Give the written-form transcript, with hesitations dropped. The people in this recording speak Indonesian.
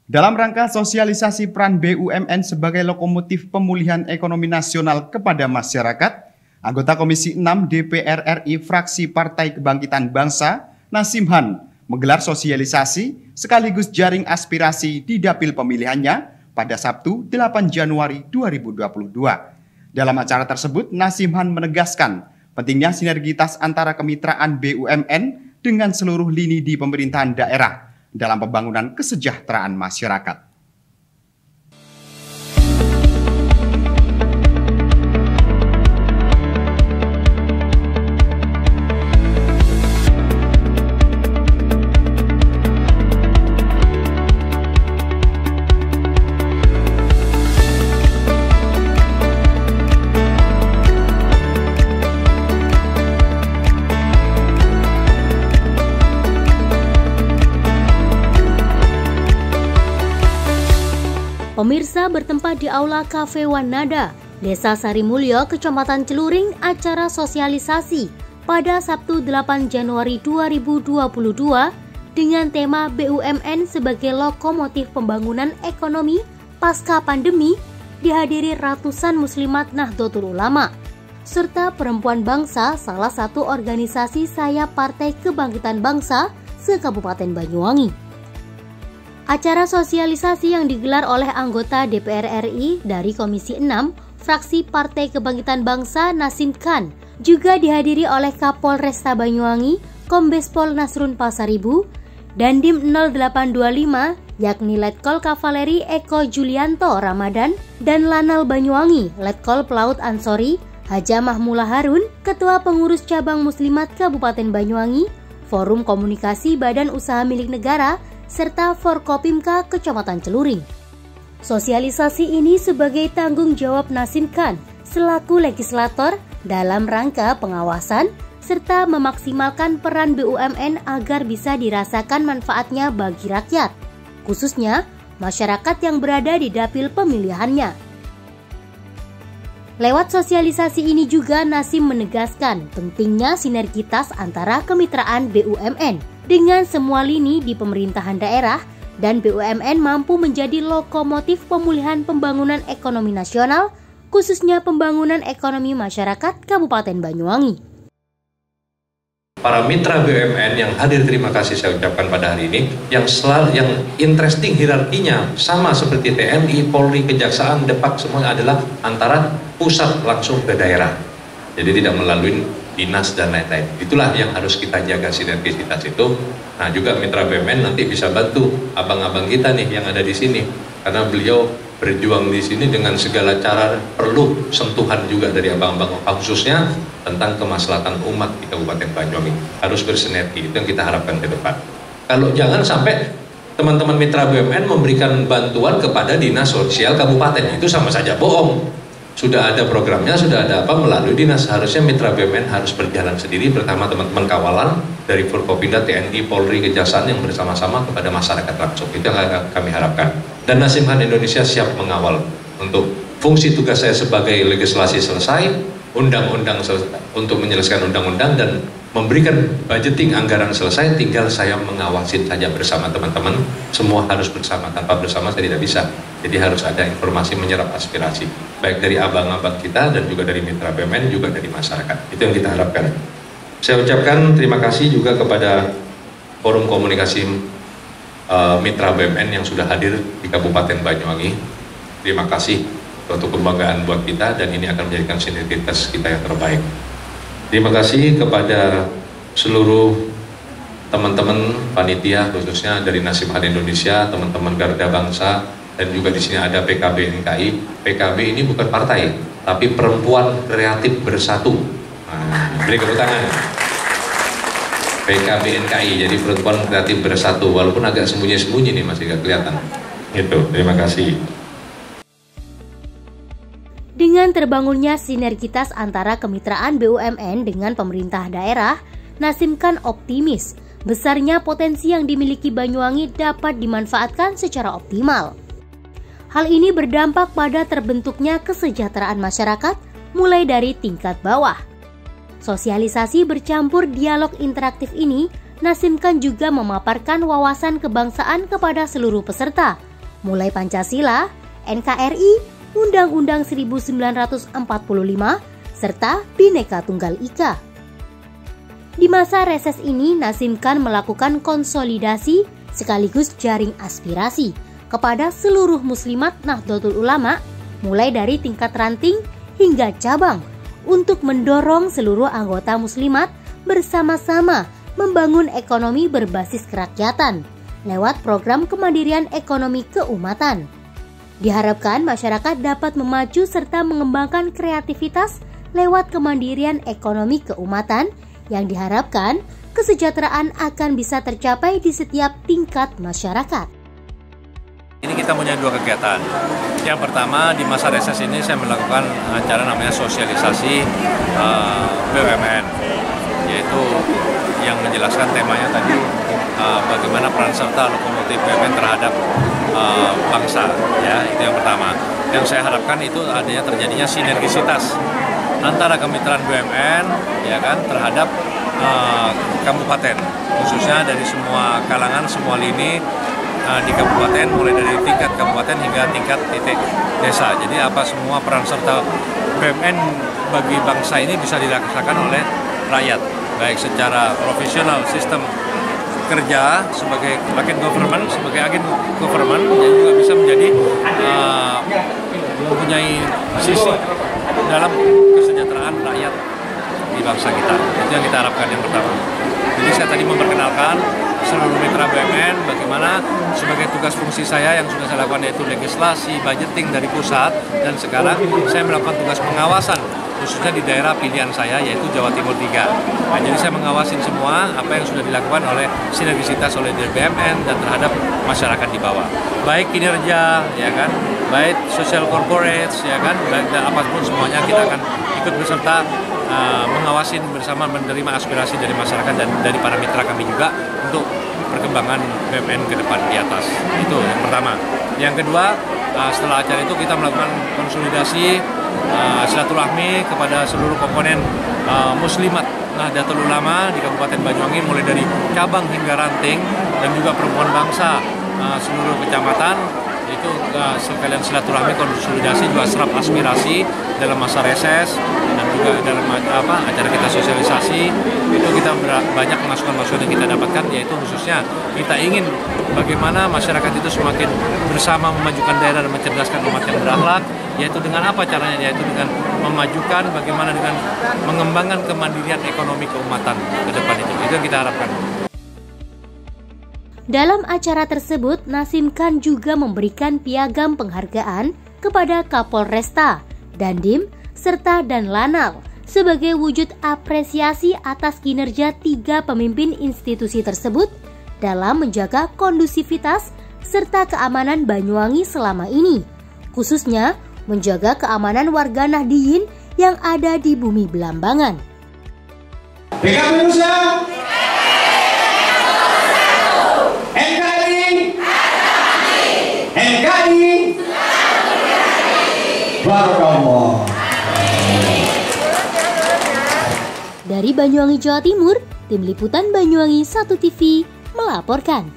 Dalam rangka sosialisasi peran BUMN sebagai lokomotif pemulihan ekonomi nasional kepada masyarakat, anggota Komisi 6 DPR RI fraksi Partai Kebangkitan Bangsa, Nasimhan, menggelar sosialisasi sekaligus jaring aspirasi di dapil pemilihannya pada Sabtu 8 Januari 2022. Dalam acara tersebut, Nasimhan menegaskan pentingnya sinergitas antara kemitraan BUMN dengan seluruh lini di pemerintahan daerah dalam pembangunan kesejahteraan masyarakat. Pemirsa, bertempat di Aula Cafe Wanada, Desa Sarimulyo, Kecamatan Celuring, acara sosialisasi pada Sabtu 8 Januari 2022 dengan tema BUMN sebagai lokomotif pembangunan ekonomi pasca pandemi dihadiri ratusan muslimat Nahdlatul Ulama serta Perempuan Bangsa, salah satu organisasi sayap Partai Kebangkitan Bangsa se-Kabupaten Banyuwangi. Acara sosialisasi yang digelar oleh anggota DPR RI dari Komisi 6, fraksi Partai Kebangkitan Bangsa Nasimhan, juga dihadiri oleh Kapolresta Banyuwangi, Kombes Pol Nasrun Pasaribu, Dandim 0825, yakni Letkol Kavaleri Eko Julianto Ramadan, dan Lanal Banyuwangi, Letkol Pelaut Ansori, Haja Mahmula Harun, Ketua Pengurus Cabang Muslimat Kabupaten Banyuwangi, Forum Komunikasi Badan Usaha Milik Negara, serta Forkopimka Kecamatan Celuring. Sosialisasi ini sebagai tanggung jawab Nasimhan selaku legislator dalam rangka pengawasan serta memaksimalkan peran BUMN agar bisa dirasakan manfaatnya bagi rakyat, khususnya masyarakat yang berada di dapil pemilihannya. Lewat sosialisasi ini juga Nasim menegaskan pentingnya sinergitas antara kemitraan BUMN dengan semua lini di pemerintahan daerah dan BUMN mampu menjadi lokomotif pemulihan pembangunan ekonomi nasional, khususnya pembangunan ekonomi masyarakat Kabupaten Banyuwangi. Para mitra BUMN yang hadir, terima kasih saya ucapkan pada hari ini, yang interesting hierarkinya sama seperti TNI, Polri, Kejaksaan, Depak, semuanya adalah antara pusat langsung ke daerah. Jadi tidak melalui dinas dan lain-lain. Itulah yang harus kita jaga, sinergisitas itu. Nah, juga mitra BUMN nanti bisa bantu abang-abang kita nih yang ada di sini, karena beliau berjuang di sini dengan segala cara, perlu sentuhan juga dari abang-abang, khususnya tentang kemaslahatan umat di Kabupaten Banyuwangi. Harus bersinergi, itu yang kita harapkan ke depan. Kalau jangan sampai teman-teman mitra BUMN memberikan bantuan kepada dinas sosial kabupaten, itu sama saja bohong. Sudah ada programnya, sudah ada apa melalui dinas. Harusnya mitra BUMN harus berjalan sendiri, pertama teman-teman kawalan dari Forkopimda, TNI, Polri, Kejaksaan yang bersama-sama kepada masyarakat langsung. Itu yang kami harapkan. Dan Nasimhan Indonesia siap mengawal untuk fungsi tugas saya sebagai legislasi selesai, undang-undang untuk menyelesaikan undang-undang dan memberikan budgeting anggaran selesai, tinggal saya mengawasin saja bersama teman-teman. Semua harus bersama, tanpa bersama saya tidak bisa. Jadi harus ada informasi menyerap aspirasi, baik dari abang-abang kita dan juga dari mitra BUMN, juga dari masyarakat. Itu yang kita harapkan. Saya ucapkan terima kasih juga kepada Forum Komunikasi Mitra BUMN yang sudah hadir di Kabupaten Banyuwangi. Terima kasih, suatu kebanggaan buat kita, dan ini akan menjadikan sinergitas kita yang terbaik. Terima kasih kepada seluruh teman-teman panitia, khususnya dari Nasimhan Indonesia, teman-teman Garda Bangsa, dan juga di sini ada PKB NKI. PKB ini bukan partai, tapi Perempuan Kreatif Bersatu. Nah, beri tepuk tangan. PKB NKI, jadi Perempuan Kreatif Bersatu, walaupun agak sembunyi-sembunyi nih, masih gak kelihatan. Gitu, terima kasih. Dengan terbangunnya sinergitas antara kemitraan BUMN dengan pemerintah daerah, Nasimhan optimis besarnya potensi yang dimiliki Banyuwangi dapat dimanfaatkan secara optimal. Hal ini berdampak pada terbentuknya kesejahteraan masyarakat mulai dari tingkat bawah. Sosialisasi bercampur dialog interaktif ini, Nasimhan juga memaparkan wawasan kebangsaan kepada seluruh peserta mulai Pancasila, NKRI, Undang-Undang 1945, serta Bhinneka Tunggal Ika. Di masa reses ini, Nazim Khan melakukan konsolidasi sekaligus jaring aspirasi kepada seluruh muslimat Nahdlatul Ulama, mulai dari tingkat ranting hingga cabang, untuk mendorong seluruh anggota muslimat bersama-sama membangun ekonomi berbasis kerakyatan lewat program kemandirian ekonomi keumatan. Diharapkan masyarakat dapat memacu serta mengembangkan kreativitas lewat kemandirian ekonomi keumatan yang diharapkan kesejahteraan akan bisa tercapai di setiap tingkat masyarakat. Ini kita punya dua kegiatan. Yang pertama, di masa reses ini saya melakukan acara namanya sosialisasi BUMN, yaitu yang menjelaskan temanya tadi bagaimana peran serta lokomotif BUMN terhadap bangsa, ya, itu yang pertama. Yang saya harapkan itu adanya terjadinya sinergisitas antara kemitraan BUMN, ya kan, terhadap kabupaten, khususnya dari semua kalangan, semua lini di kabupaten, mulai dari tingkat kabupaten hingga tingkat titik desa. Jadi apa semua peran serta BUMN bagi bangsa ini bisa dirasakan oleh rakyat, baik secara profesional sistem kerja sebagai agen government, sebagai agen government, yang juga bisa menjadi mempunyai sisi dalam kesejahteraan rakyat di bangsa kita. Itu yang kita harapkan yang pertama. Jadi saya tadi memperkenalkan seluruh mitra BUMN bagaimana sebagai tugas fungsi saya yang sudah saya lakukan, yaitu legislasi, budgeting dari pusat, dan sekarang saya melakukan tugas pengawasan khususnya di daerah pilihan saya, yaitu Jawa Timur 3. Nah, jadi saya mengawasin semua apa yang sudah dilakukan oleh sinergisitas oleh BUMN dan terhadap masyarakat di bawah, baik kinerja, ya kan, baik social corporate, ya kan, baik apapun semuanya kita akan ikut berserta mengawasin bersama, menerima aspirasi dari masyarakat dan dari para mitra kami juga untuk perkembangan BUMN ke depan di atas. Itu yang pertama. Yang kedua, setelah acara itu kita melakukan konsolidasi silaturahmi kepada seluruh komponen muslimat Nahdlatul Ulama di Kabupaten Banyuwangi, mulai dari cabang hingga ranting, dan juga perempuan bangsa seluruh kecamatan. Itu sekalian silaturahmi, konsolidasi, juga serap aspirasi dalam masa reses, dan juga dalam acara kita sosialisasi itu kita banyak masukan-masukan yang kita dapatkan, yaitu khususnya kita ingin bagaimana masyarakat itu semakin bersama memajukan daerah dan mencerdaskan umat yang berakhlak, yaitu dengan apa caranya, yaitu dengan memajukan bagaimana dengan mengembangkan kemandirian ekonomi keumatan ke depan. Itu yang kita harapkan. Dalam acara tersebut, Nazim Khan juga memberikan piagam penghargaan kepada Kapolresta, Dandim, serta Dan Lanal sebagai wujud apresiasi atas kinerja 3 pemimpin institusi tersebut dalam menjaga kondusivitas serta keamanan Banyuwangi selama ini, khususnya menjaga keamanan warga Nahdliyin yang ada di bumi Belambangan. PKB Muslim, NKRI, Barakallah. Dari Banyuwangi, Jawa Timur, Tim Liputan Banyuwangi 1 TV melaporkan.